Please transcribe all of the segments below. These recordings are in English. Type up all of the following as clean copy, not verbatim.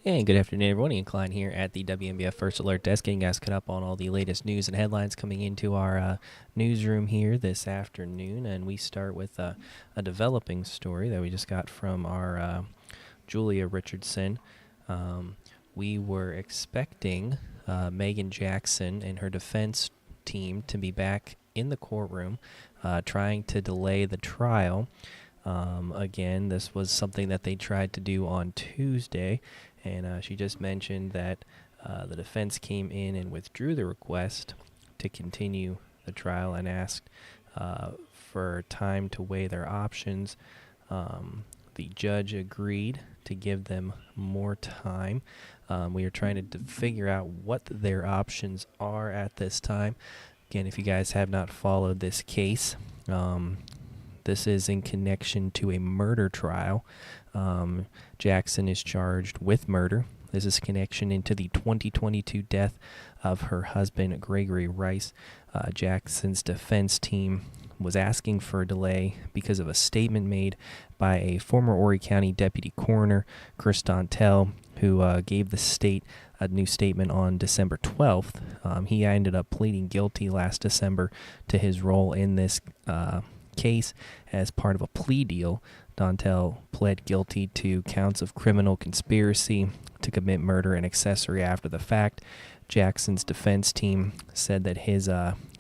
And good afternoon, everyone. Ian Klein here at the WNBF First Alert Desk, getting guys caught up on all the latest news and headlines coming into our newsroom here this afternoon. And we start with a developing story that we just got from our Julia Richardson. We were expecting Megan Jackson and her defense team to be back in the courtroom trying to delay the trial. Again, this was something that they tried to do on Tuesday. And she just mentioned that the defense came in and withdrew the request to continue the trial and asked for time to weigh their options. The judge agreed to give them more time. We are trying to figure out what their options are at this time. Again, if you guys have not followed this case, this is in connection to a murder trial. Jackson is charged with murder. This is connection into the 2022 death of her husband, Gregory Rice. Jackson's defense team was asking for a delay because of a statement made by a former Horry County deputy coroner, Chris Dontel, who gave the state a new statement on December 12th. He ended up pleading guilty last December to his role in this case as part of a plea deal. Dontel pled guilty to counts of criminal conspiracy to commit murder and accessory after the fact. Jackson's defense team said that his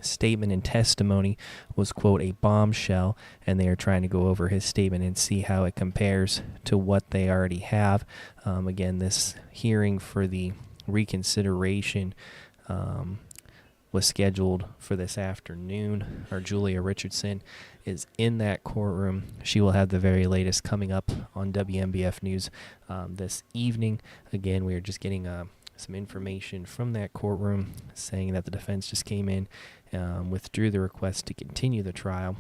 statement and testimony was, quote, a bombshell, and they are trying to go over his statement and see how it compares to what they already have. Again, this hearing for the reconsideration was scheduled for this afternoon. Our Julia Richardson is in that courtroom. She will have the very latest coming up on WNBF News this evening. Again, we are just getting some information from that courtroom saying that the defense just came in, withdrew the request to continue the trial.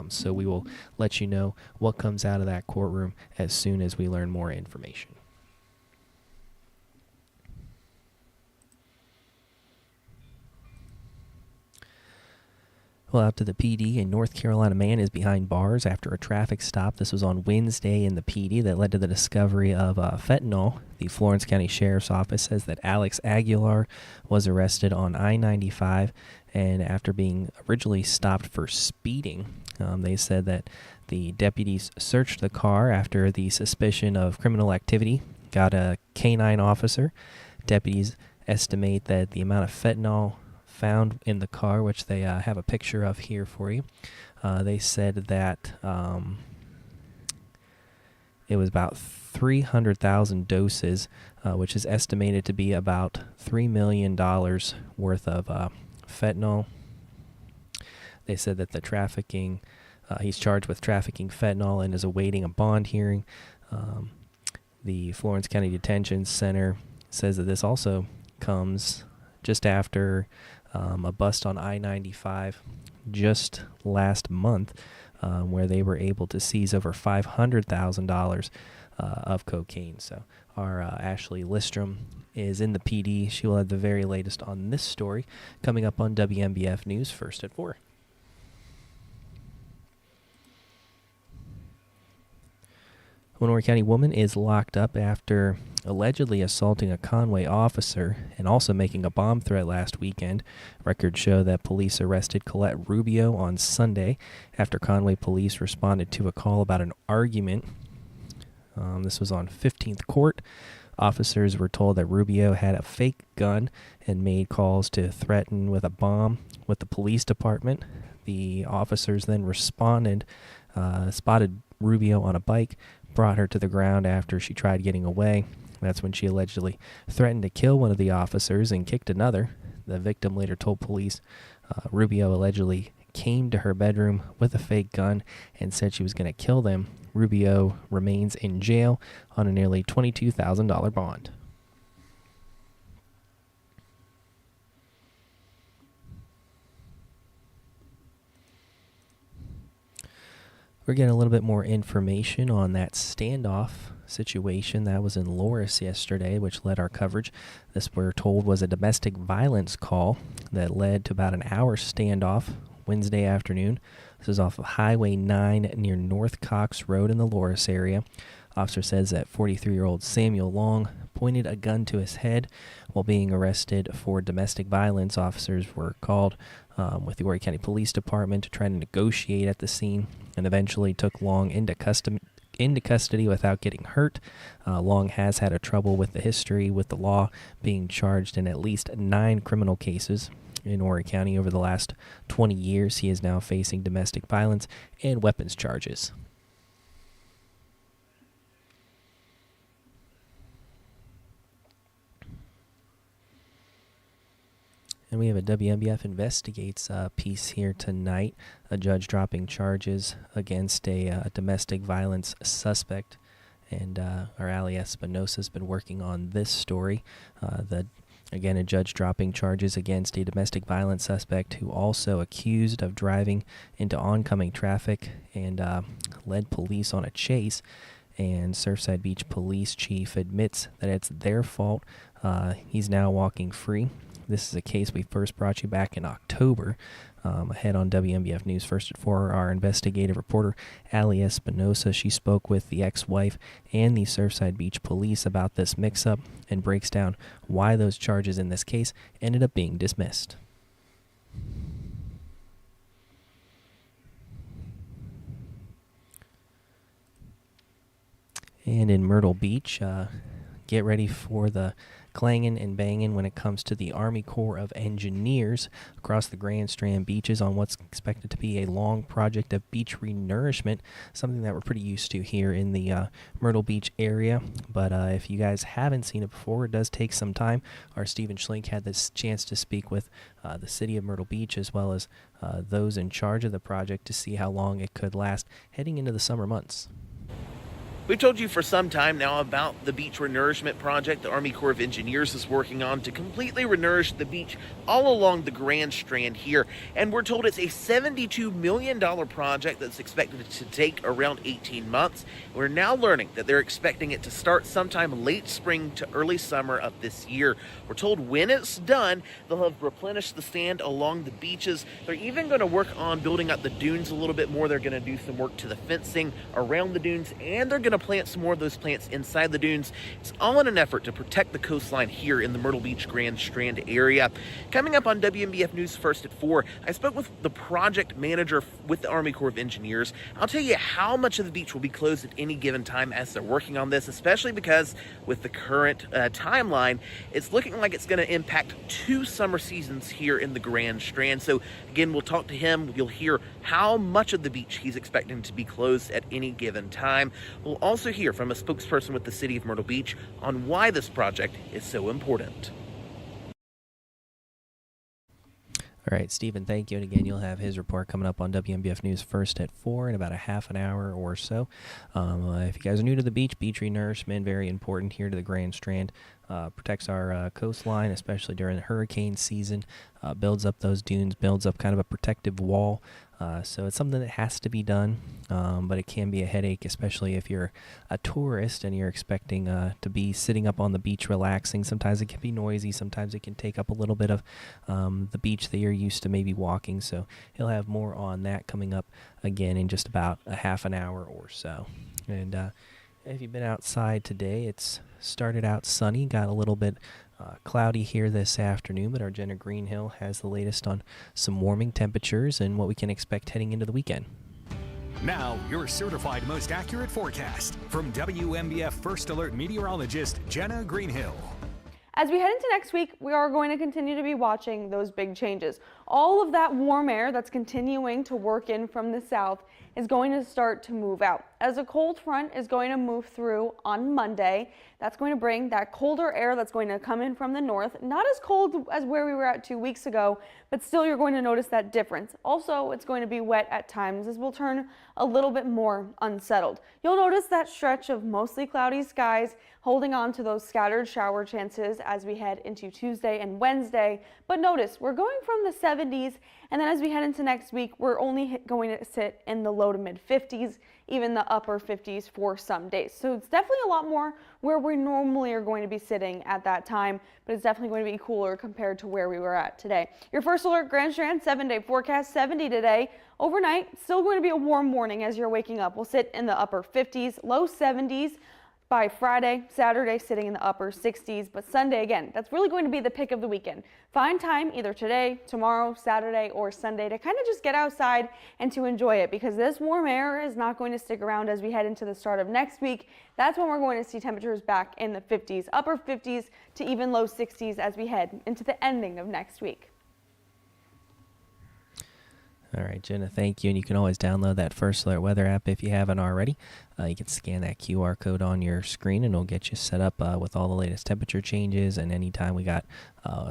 So we will let you know what comes out of that courtroom as soon as we learn more information. Well, out to the Pee Dee, a North Carolina man is behind bars after a traffic stop. This was on Wednesday in the Pee Dee that led to the discovery of fentanyl. The Florence County Sheriff's Office says that Alex Aguilar was arrested on I-95, and after being originally stopped for speeding, they said that the deputies searched the car after the suspicion of criminal activity, got a canine officer. Deputies estimate that the amount of fentanyl found in the car, which they have a picture of here for you. They said that it was about 300,000 doses, which is estimated to be about $3 million worth of fentanyl. They said that the trafficking, he's charged with trafficking fentanyl and is awaiting a bond hearing. The Florence County Detention Center says that this also comes just after a bust on I-95 just last month, where they were able to seize over $500,000 of cocaine. So our Ashley Listrom is in the Pee Dee. She will have the very latest on this story coming up on WNBF News first at 4. One Horry County woman is locked up after allegedly assaulting a Conway officer and also making a bomb threat last weekend. Records show that police arrested Colette Rubio on Sunday after Conway police responded to a call about an argument. This was on 15th Court. Officers were told that Rubio had a fake gun and made calls to threaten with a bomb with the police department. The officers then responded, spotted Rubio on a bike, brought her to the ground after she tried getting away. That's when she allegedly threatened to kill one of the officers and kicked another. The victim later told police Rubio allegedly came to her bedroom with a fake gun and said she was going to kill them. Rubio remains in jail on a nearly $22,000 bond. We're getting a little bit more information on that standoff situation that was in Loris yesterday, which led our coverage. This, we're told, was a domestic violence call that led to about an hour standoff Wednesday afternoon. This is off of Highway 9 near North Cox Road in the Loris area. Officer says that 43-year-old Samuel Long pointed a gun to his head while being arrested for domestic violence. Officers were called with the Horry County Police Department to try to negotiate at the scene, and eventually took Long into custody without getting hurt. Long has had a trouble with the history with the law, being charged in at least 9 criminal cases in Horry County over the last 20 years. He is now facing domestic violence and weapons charges. And we have a WMBF Investigates piece here tonight. A judge dropping charges against a domestic violence suspect. And our Ali Espinosa has been working on this story. Again, a judge dropping charges against a domestic violence suspect who also accused of driving into oncoming traffic and led police on a chase. And Surfside Beach Police Chief admits that it's their fault. He's now walking free. This is a case we first brought you back in October. Ahead on WMBF News First at 4, our investigative reporter, Ali Espinosa, she spoke with the ex-wife and the Surfside Beach Police about this mix-up and breaks down why those charges in this case ended up being dismissed. And in Myrtle Beach, get ready for the clanging and banging when it comes to the Army Corps of Engineers across the Grand Strand beaches on what's expected to be a long project of beach renourishment, something that we're pretty used to here in the Myrtle Beach area. But if you guys haven't seen it before, it does take some time. Our Stephen Schlink had this chance to speak with the city of Myrtle Beach as well as those in charge of the project to see how long it could last heading into the summer months. We've told you for some time now about the beach renourishment project the Army Corps of Engineers is working on to completely renourish the beach all along the Grand Strand here. And we're told it's a $72 million project that's expected to take around 18 months. We're now learning that they're expecting it to start sometime late spring to early summer of this year. We're told when it's done, they'll have replenished the sand along the beaches. They're even going to work on building up the dunes a little bit more. They're going to do some work to the fencing around the dunes, and they're going to plant some more of those plants inside the dunes. It's all in an effort to protect the coastline here in the Myrtle Beach Grand Strand area. Coming up on WMBF News First at 4, I spoke with the project manager with the Army Corps of Engineers. I'll tell you how much of the beach will be closed at any given time as they're working on this, especially because with the current timeline, it's looking like it's going to impact 2 summer seasons here in the Grand Strand. So again, we'll talk to him. You'll hear how much of the beach he's expecting to be closed at any given time. We'll also hear from a spokesperson with the city of Myrtle Beach on why this project is so important. All right, Stephen, thank you. And again, you'll have his report coming up on WMBF News First at 4 in about a half an hour or so. If you guys are new to the beach renourishment, very important here to the Grand Strand. Protects our coastline, especially during the hurricane season. Builds up those dunes, builds up kind of a protective wall. So it's something that has to be done, but it can be a headache, especially if you're a tourist and you're expecting to be sitting up on the beach relaxing. Sometimes it can be noisy. Sometimes it can take up a little bit of the beach that you're used to maybe walking. So he'll have more on that coming up again in just about a half an hour or so. And if you've been outside today, it's started out sunny, got a little bit cloudy here this afternoon, but our Jenna Greenhill has the latest on some warming temperatures and what we can expect heading into the weekend. Now, your certified most accurate forecast from WMBF First Alert meteorologist Jenna Greenhill. As we head into next week, we are going to continue to be watching those big changes. All of that warm air that's continuing to work in from the south is going to start to move out. As a cold front is going to move through on Monday, that's going to bring that colder air that's going to come in from the north. Not as cold as where we were at 2 weeks ago, but still you're going to notice that difference. Also, it's going to be wet at times as we'll turn a little bit more unsettled. You'll notice that stretch of mostly cloudy skies holding on to those scattered shower chances as we head into Tuesday and Wednesday. But notice, we're going from the 70s, and then as we head into next week, we're only going to sit in the low to mid 50s, even the upper 50s for some days. So it's definitely a lot more where we normally are going to be sitting at that time, but it's definitely going to be cooler compared to where we were at today. Your First Alert Grand Strand 7-day forecast, 70 today. Overnight, still going to be a warm morning as you're waking up. We'll sit in the upper 50s, low 70s. by Friday, Saturday sitting in the upper 60s, but Sunday again, that's really going to be the pick of the weekend. Find time either today, tomorrow, Saturday, or Sunday to kind of just get outside and to enjoy it, because this warm air is not going to stick around as we head into the start of next week. That's when we're going to see temperatures back in the 50s, upper 50s to even low 60s as we head into the ending of next week. All right, Jenna, thank you. And you can always download that First Alert Weather app if you haven't already. You can scan that QR code on your screen, and it'll get you set up with all the latest temperature changes. And anytime we got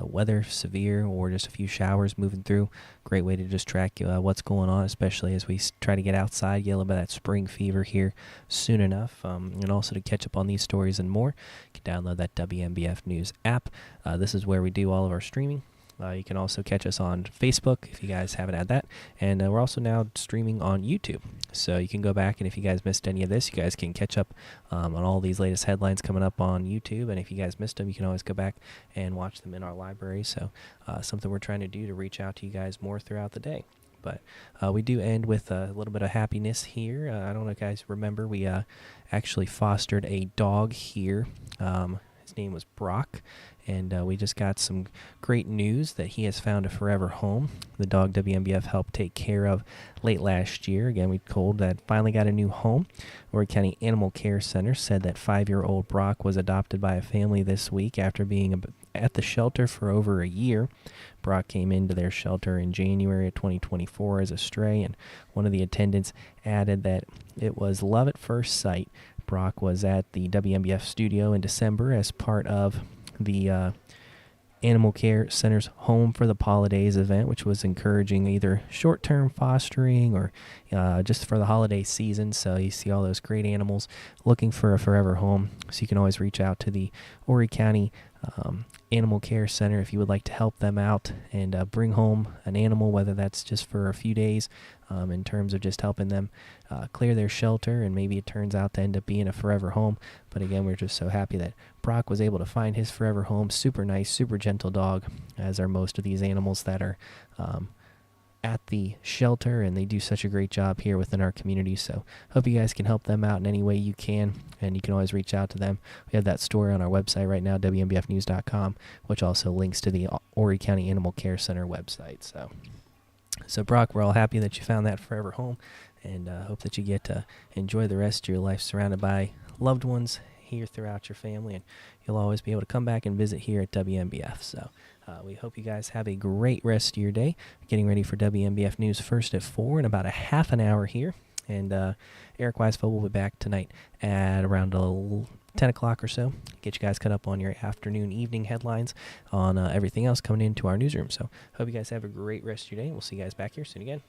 weather, severe, or just a few showers moving through, great way to just track what's going on, especially as we try to get outside, get a little bit of that spring fever here soon enough. And also to catch up on these stories and more, you can download that WMBF News app. This is where we do all of our streaming. You can also catch us on Facebook if you guys haven't had that. And we're also now streaming on YouTube. So you can go back, and if you guys missed any of this, you guys can catch up on all these latest headlines coming up on YouTube. And if you guys missed them, you can always go back and watch them in our library. So something we're trying to do to reach out to you guys more throughout the day. But we do end with a little bit of happiness here. I don't know if you guys remember, we actually fostered a dog here. His name was Brock. And we just got some great news that he has found a forever home. The dog WMBF helped take care of late last year. Again, we told that finally got a new home. Horry County Animal Care Center said that 5-year-old Brock was adopted by a family this week after being at the shelter for over a year. Brock came into their shelter in January of 2024 as a stray, and one of the attendants added that it was love at first sight. Brock was at the WMBF studio in December as part of the Animal Care Center's Home for the Holidays event, which was encouraging either short-term fostering or just for the holiday season. So you see all those great animals looking for a forever home. So you can always reach out to the Horry County Animal Care Center if you would like to help them out and bring home an animal, whether that's just for a few days in terms of just helping them clear their shelter, and maybe it turns out to end up being a forever home. But again, we're just so happy that Brock was able to find his forever home. Super nice, super gentle dog, as are most of these animals that are at the shelter, and they do such a great job here within our community. So hope you guys can help them out in any way you can, and you can always reach out to them. We have that story on our website right now, WMBFnews.com, which also links to the Horry County Animal Care Center website. So Brock, we're all happy that you found that forever home, and hope that you get to enjoy the rest of your life surrounded by loved ones here throughout your family, and you'll always be able to come back and visit here at WMBF. So we hope you guys have a great rest of your day. Getting ready for WMBF News First at 4 in about a half an hour here. And Eric Weisfeld will be back tonight at around 10 o'clock or so. Get you guys caught up on your afternoon, evening headlines on everything else coming into our newsroom. So hope you guys have a great rest of your day, and we'll see you guys back here soon again.